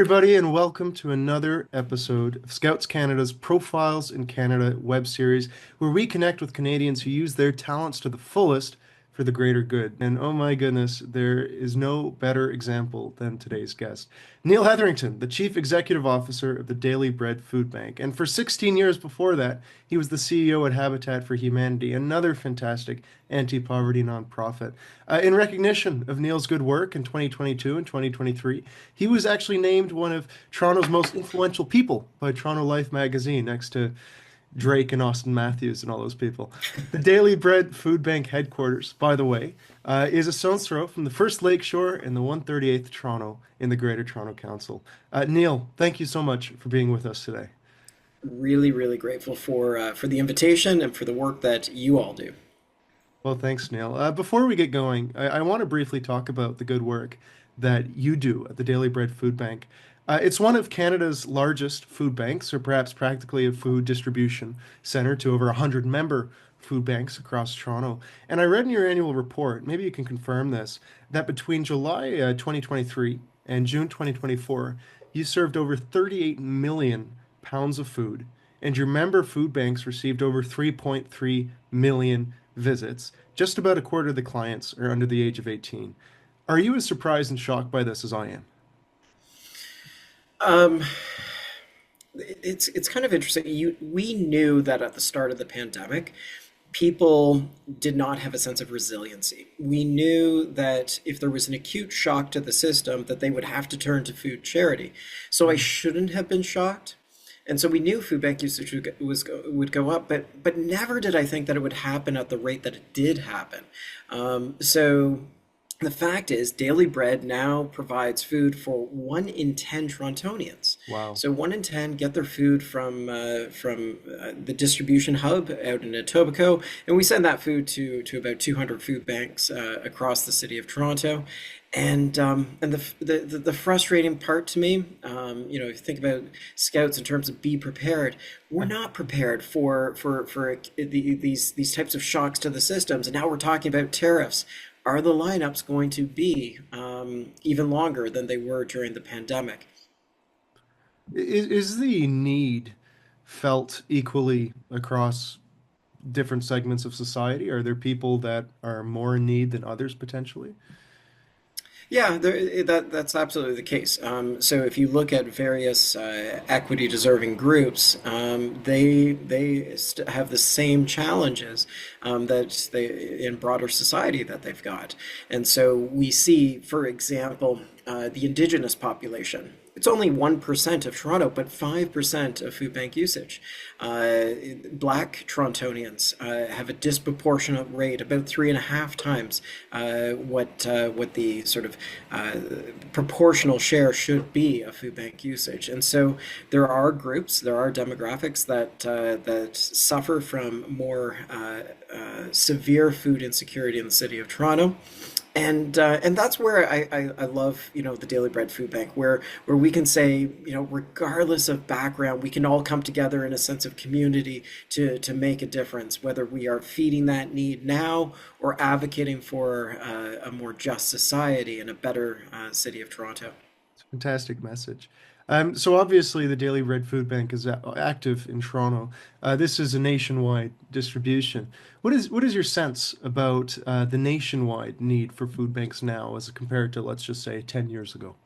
everybody, and welcome to another episode of Scouts Canada's Profiles in Canada web series, where we connect with Canadians who use their talents to the fullest for the greater good. And oh my goodness, there is no better example than today's guest, Neil Hetherington, the Chief Executive Officer of the Daily Bread Food Bank. And for 16 years before that, he was the CEO at Habitat for Humanity, another fantastic anti-poverty nonprofit. In recognition of Neil's good work in 2022 and 2023, he was actually named one of Toronto's most influential people by Toronto Life magazine, next to Drake and Austin Matthews and all those people. The Daily Bread Food Bank headquarters, by the way, is a stone's throw from the First Lakeshore and the 138th Toronto in the Greater Toronto Council. Neil, thank you so much for being with us today. Really grateful for the invitation and for the work that you all do. Well, thanks, Neil. Before we get going, I want to briefly talk about the good work that you do at the Daily Bread Food Bank. It's one of Canada's largest food banks, or perhaps practically a food distribution center to over 100 member food banks across Toronto. And I read in your annual report, maybe you can confirm this, that between July 2023 and June 2024, you served over 38 million pounds of food, and your member food banks received over 3.3 million visits. Just about a quarter of the clients are under the age of 18. Are you as surprised and shocked by this as I am? Um, it's kind of interesting. We knew that at the start of the pandemic, people did not have a sense of resiliency. We knew that if there was an acute shock to the system, that they would have to turn to food charity. So I shouldn't have been shocked. And so we knew food bank usage would go up, but never did I think that it would happen at the rate that it did happen. So the fact is, Daily Bread now provides food for 1 in 10 Torontonians. Wow. So 1 in 10 get their food from the distribution hub out in Etobicoke, and we send that food to about 200 food banks across the city of Toronto. And the frustrating part to me, if you think about scouts in terms of be prepared, we're not prepared for these types of shocks to the systems. And now we're talking about tariffs. Are the lineups going to be even longer than they were during the pandemic? Is the need felt equally across different segments of society? Are there people that are more in need than others potentially? Yeah, that's absolutely the case. So if you look at various equity deserving groups, they have the same challenges that they in broader society that they've got. And so we see, for example, the Indigenous population. It's only 1% of Toronto, but 5% of food bank usage. Black Torontonians have a disproportionate rate, about 3.5 times what the sort of proportional share should be of food bank usage. And so there are groups, there are demographics that suffer from more severe food insecurity in the city of Toronto. And that's where I love, the Daily Bread Food Bank, where we can say, regardless of background, we can all come together in a sense of community to make a difference, whether we are feeding that need now or advocating for a more just society and a better city of Toronto. It's a fantastic message. So obviously the Daily Bread Food Bank is active in Toronto. This is a nationwide distribution. What is your sense about the nationwide need for food banks now as compared to, let's just say, 10 years ago?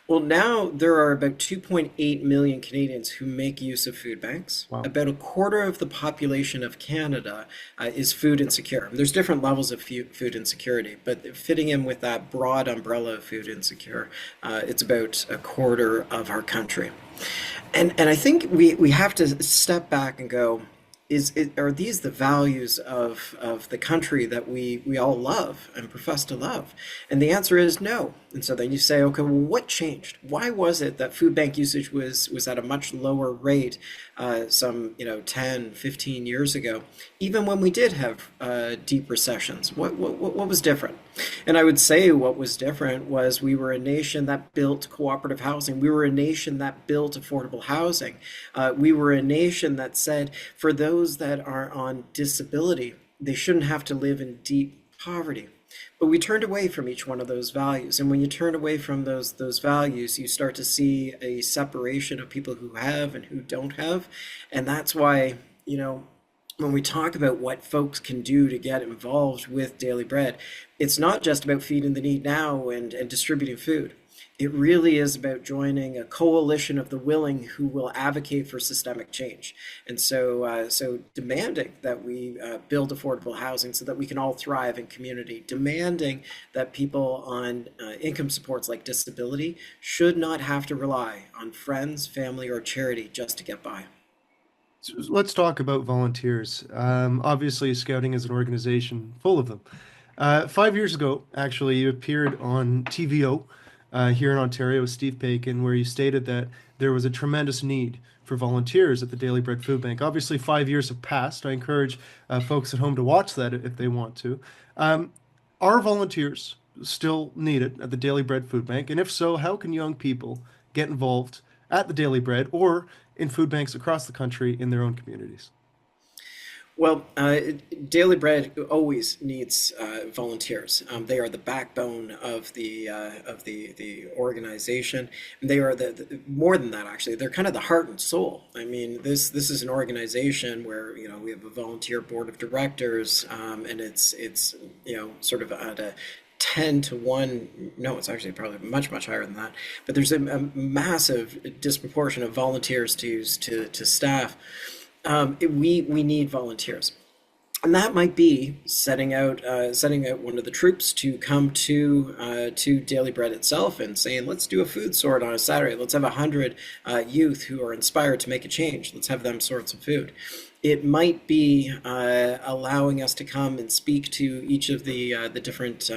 Well, now there are about 2.8 million Canadians who make use of food banks. Wow. About a quarter of the population of Canada is food insecure. There's different levels of food insecurity, but fitting in with that broad umbrella of food insecure, it's about a quarter of our country. And I think we have to step back and go, are these the values of the country that we all love and profess to love? And the answer is no. And so then you say, okay, well, what changed? Why was it that food bank usage was at a much lower rate some 10, 15 years ago, even when we did have deep recessions? What was different? And I would say what was different was we were a nation that built cooperative housing. We were a nation that built affordable housing. We were a nation that said for those that are on disability, they shouldn't have to live in deep poverty. But we turned away from each one of those values. And when you turn away from those values, you start to see a separation of people who have and who don't have. And that's why, you know, when we talk about what folks can do to get involved with Daily Bread, it's not just about feeding the need now and distributing food. It really is about joining a coalition of the willing who will advocate for systemic change. And so demanding that we build affordable housing so that we can all thrive in community, demanding that people on income supports like disability should not have to rely on friends, family, or charity just to get by. So let's talk about volunteers. Obviously, Scouting is an organization full of them. 5 years ago, actually, you appeared on TVO here in Ontario with Steve Paikin, where you stated that there was a tremendous need for volunteers at the Daily Bread Food Bank. Obviously, 5 years have passed. I encourage folks at home to watch that if they want to. Um, are volunteers still needed at the Daily Bread Food Bank? And if so, how can young people get involved at the Daily Bread or in food banks across the country in their own communities? Well, Daily Bread always needs volunteers. They are the backbone of the organization. They are more than that, actually. They're kind of the heart and soul. I mean, this is an organization where we have a volunteer board of directors, and it's sort of at a 10 to 1. No, it's actually probably much higher than that. But there's a massive disproportion of volunteers to staff. We need volunteers, and that might be setting out one of the troops to come to Daily Bread itself and saying, let's do a food sort on a Saturday. Let's have 100 youth who are inspired to make a change. Let's have them sort some food. It might be allowing us to come and speak to each of the different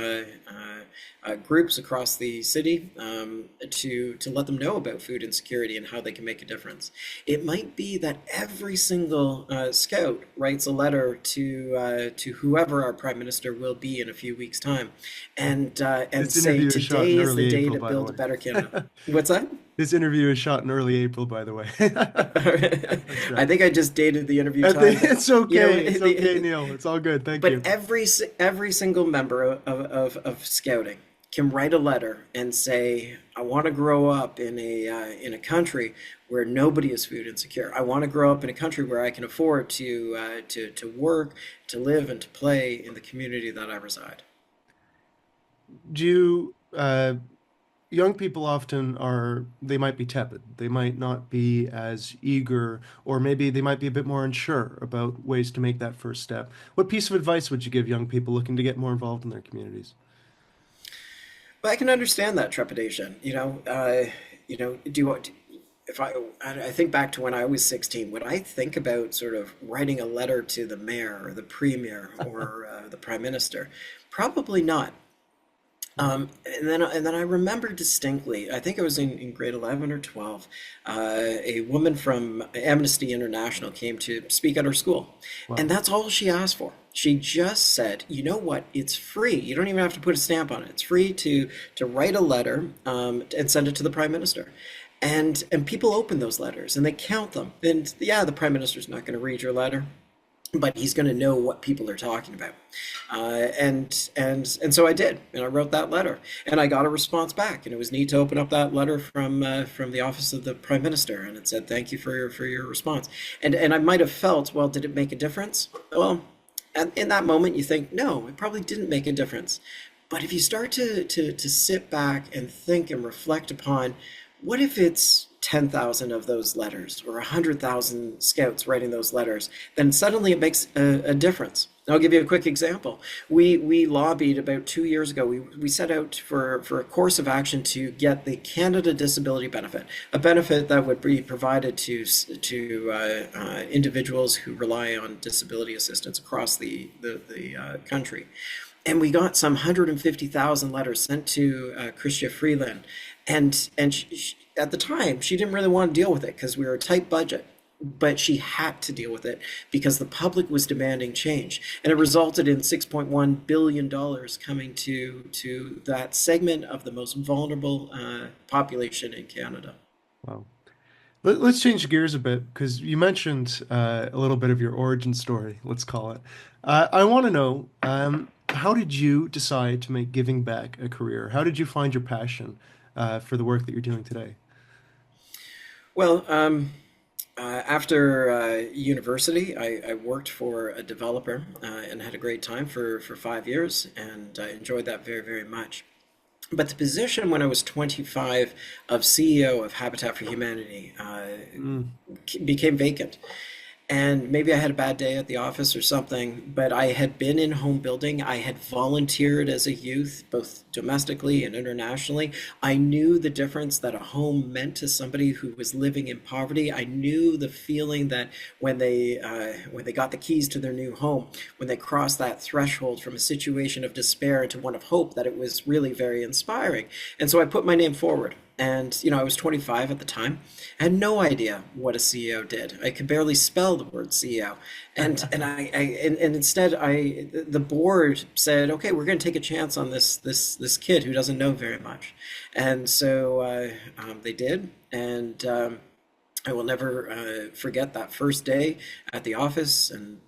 groups across the city, to let them know about food insecurity and how they can make a difference. It might be that every single scout writes a letter to whoever our prime minister will be in a few weeks' time, and This say interview is shot today in is the early day April, to by the build a way. better Canada. What's that? This interview is shot in early April, by the way. That's I right. think I just dated the interview I time, think but it's you know, okay. It's okay, Neil. It's all good. Thank but you. every single member of Scouting can write a letter and say, I want to grow up in a country where nobody is food insecure. I want to grow up in a country where I can afford to work, to live, and to play in the community that I reside. Do you, young people often are, they might be tepid. They might not be as eager, or maybe they might be a bit more unsure about ways to make that first step. What piece of advice would you give young people looking to get more involved in their communities? But I can understand that trepidation. Do what if I think back to when I was 16, would I think about sort of writing a letter to the mayor or the premier or the prime minister? Probably not. And then I remember distinctly, I think it was in grade 11 or 12, a woman from Amnesty International came to speak at her school. And Wow. that's all she asked for. She just said, you know what, it's free. You don't even have to put a stamp on it. It's free to write a letter, and send it to the prime minister. And people open those letters and they count them. And yeah, the prime minister's not going to read your letter, but he's going to know what people are talking about. And so I did, and I wrote that letter, and I got a response back, and it was neat to open up that letter from the office of the prime minister, and it said, "Thank you for your response." And I might have felt, well, did it make a difference? Well, and in that moment, you think, no, it probably didn't make a difference. But if you start to sit back and think and reflect upon, what if it's 10,000 of those letters or 100,000 scouts writing those letters, then suddenly it makes a difference. I'll give you a quick example. We lobbied about 2 years ago. We set out for a course of action to get the Canada Disability Benefit, a benefit that would be provided to individuals who rely on disability assistance across the country. And we got some 150,000 letters sent to Chrystia Freeland, and at the time she didn't really want to deal with it because we were a tight budget, but she had to deal with it because the public was demanding change, and it resulted in $6.1 billion coming to that segment of the most vulnerable population in Canada. Wow. Let's change gears a bit because you mentioned a little bit of your origin story, let's call it. I want to know. how did you decide to make giving back a career? How did you find your passion for the work that you're doing today? Well, after university, I worked for a developer and had a great time for 5 years, and I enjoyed that very, very much. But the position when I was 25 of CEO of Habitat for Humanity Mm. became vacant. And maybe I had a bad day at the office or something, but I had been in home building. I had volunteered as a youth, both domestically and internationally. I knew the difference that a home meant to somebody who was living in poverty. I knew the feeling that when they got the keys to their new home, when they crossed that threshold from a situation of despair into one of hope, that it was really very inspiring. And so I put my name forward. And I was 25 at the time. I had no idea what a CEO did. I could barely spell the word CEO. And instead the board said, okay, we're going to take a chance on this kid who doesn't know very much. And so they did. And I will never forget that first day at the office, and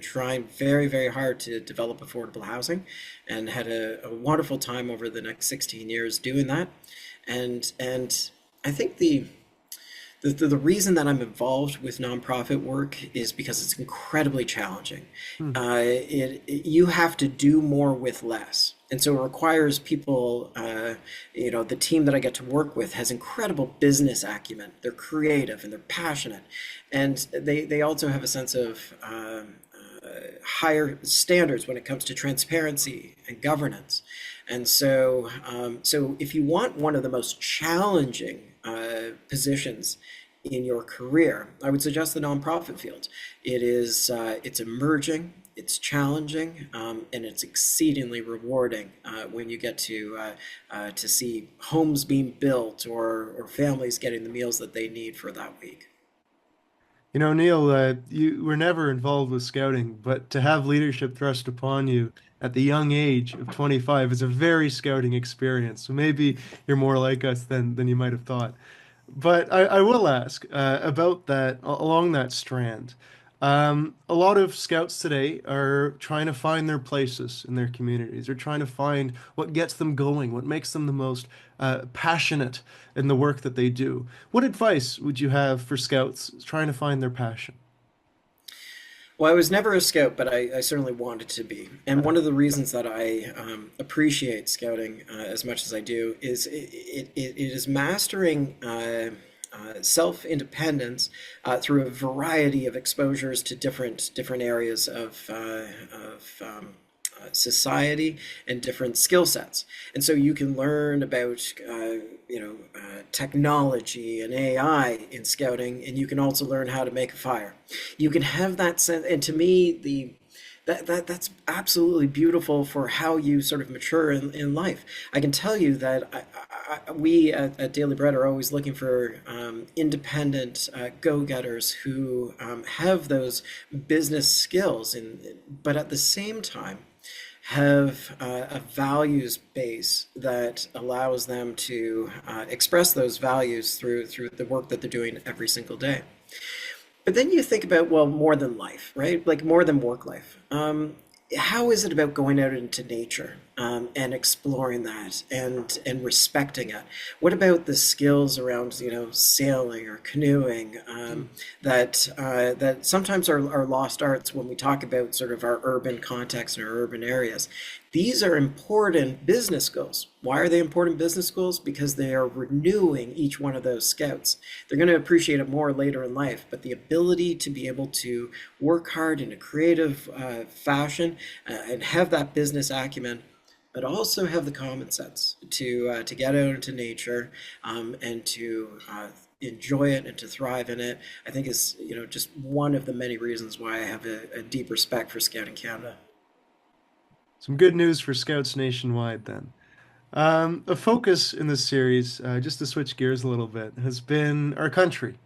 trying very, very hard to develop affordable housing, and had a wonderful time over the next 16 years doing that. And I think the reason that I'm involved with nonprofit work is because it's incredibly challenging. Hmm. You have to do more with less. And so it requires people, the team that I get to work with has incredible business acumen. They're creative and they're passionate. And they also have a sense of higher standards when it comes to transparency and governance. And so if you want one of the most challenging positions in your career, I would suggest the nonprofit field. It's emerging, it's challenging, and it's exceedingly rewarding when you get to see homes being built, or families getting the meals that they need for that week. Neil, you were never involved with scouting, but to have leadership thrust upon you at the young age of 25 is a very scouting experience. So maybe you're more like us than you might have thought. But I will ask about that along that strand. A lot of scouts today are trying to find their places in their communities. They're trying to find what gets them going, what makes them the most passionate in the work that they do. What advice would you have for scouts trying to find their passion? Well, I was never a scout, but I certainly wanted to be. And one of the reasons that I appreciate scouting as much as I do is it is mastering self-independence through a variety of exposures to different areas of society and different skill sets. And so you can learn about technology and AI in scouting, and you can also learn how to make a fire. You can have that sense, and to me, that's absolutely beautiful for how you sort of mature in life. I can tell you that we at Daily Bread are always looking for independent go-getters who have those business skills, but at the same time have a values base that allows them to express those values through the work that they're doing every single day. But then you think about, well, more than life, right? Like more than work life. How is it about going out into nature and exploring that and respecting it? What about the skills around sailing or canoeing that sometimes are lost arts when we talk about sort of our urban context and our urban areas? These are important business skills. Why are they important business skills? Because they are renewing each one of those scouts. They're going to appreciate it more later in life, but the ability to be able to work hard in a creative fashion and have that business acumen, but also have the common sense to get out into nature and to enjoy it and to thrive in it, I think is just one of the many reasons why I have a deep respect for Scouting Canada. Some good news for scouts nationwide then. A focus in this series, just to switch gears a little bit, has been our country,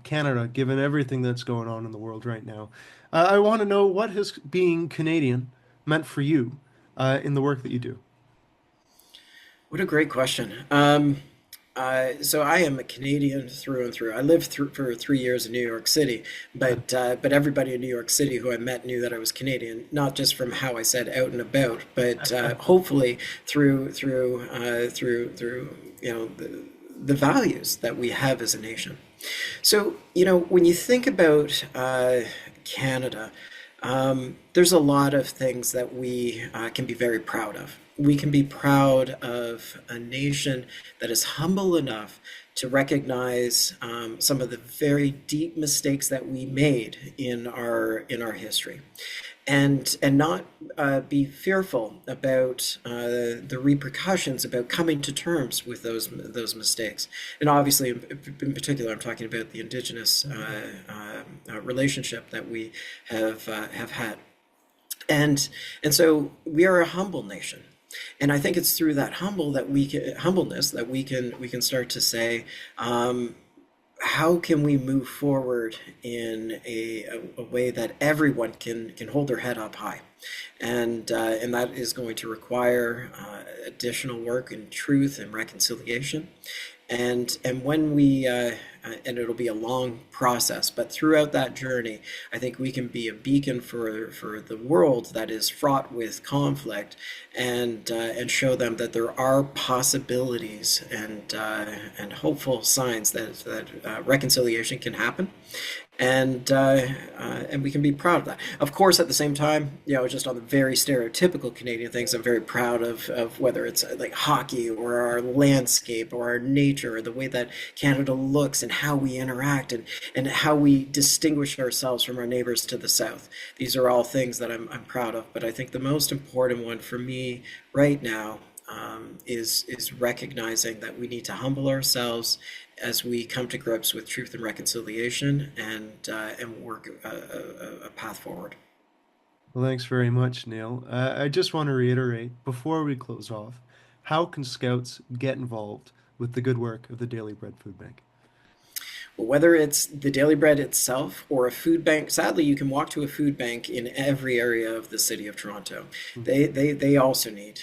Canada, given everything that's going on in the world right now. I want to know what has being Canadian meant for you in the work that you do. What a great question. So I am a Canadian through and through. I lived for 3 years in New York City, but everybody in New York City who I met knew that I was Canadian, not just from how I said out and about, but hopefully through the values that we have as a nation. So when you think about Canada, there's a lot of things that we can be very proud of. We can be proud of a nation that is humble enough to recognize some of the very deep mistakes that we made in our history, and not be fearful about the repercussions about coming to terms with those mistakes. And obviously, in particular, I'm talking about the Indigenous relationship that we have had. And so we are a humble nation. And I think it's through that humbleness that we can start to say, how can we move forward in a way that everyone can hold their head up high, and that is going to require additional work in truth and reconciliation, and when we and it'll be a long process, but throughout that journey, I think we can be a beacon for the world that is fraught with conflict, and show them that there are possibilities and hopeful signs that reconciliation can happen, and we can be proud of that. Of course, at the same time, just on the very stereotypical Canadian things, I'm very proud of whether it's like hockey or our landscape or our nature or the way that Canada looks and how we interact and how we distinguish ourselves from our neighbors to the south. These are all things that I'm proud of. But I think the most important one for me right now is recognizing that we need to humble ourselves as we come to grips with truth and reconciliation, and work a path forward. Well, thanks very much, Neil. I just want to reiterate before we close off, how can Scouts get involved with the good work of the Daily Bread Food Bank? Well, whether it's the Daily Bread itself or a food bank, sadly, you can walk to a food bank in every area of the city of Toronto. They also need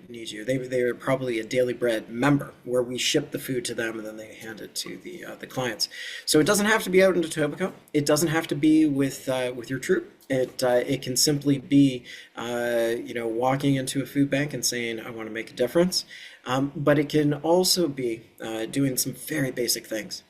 you. They are probably a Daily Bread member, where we ship the food to them and then they hand it to the clients. So it doesn't have to be out in Etobicoke. It doesn't have to be with your troop. It can simply be walking into a food bank and saying, I want to make a difference. But it can also be doing some very basic things.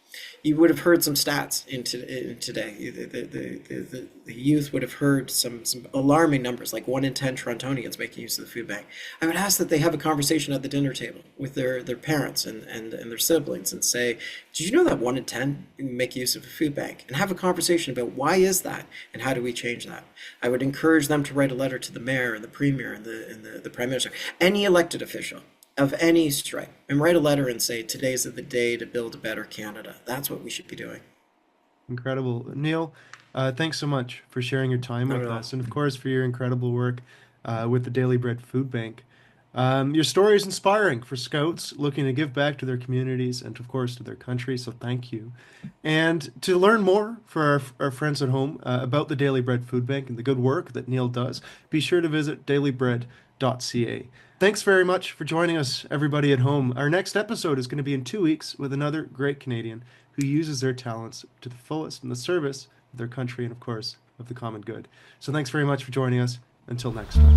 You would have heard some stats in today. The youth would have heard some alarming numbers, like 1 in 10 Torontonians making use of the food bank. I would ask that they have a conversation at the dinner table with their parents and their siblings, and say, did you know that 1 in 10 make use of a food bank? And have a conversation about why is that and how do we change that. I would encourage them to write a letter to the mayor and the premier and the prime minister, any elected official of any stripe, and write a letter and say, today's the day to build a better Canada. That's what we should be doing. Incredible. Neil, thanks so much for sharing your time Not with at all. us, and of course for your incredible work with the Daily Bread Food Bank. Your story is inspiring for Scouts looking to give back to their communities and, of course, to their country, so thank you. And to learn more for our friends at home about the Daily Bread Food Bank and the good work that Neil does, be sure to visit dailybread.ca. Thanks very much for joining us, everybody at home. Our next episode is going to be in 2 weeks with another great Canadian who uses their talents to the fullest in the service of their country and, of course, of the common good. So thanks very much for joining us. Until next time.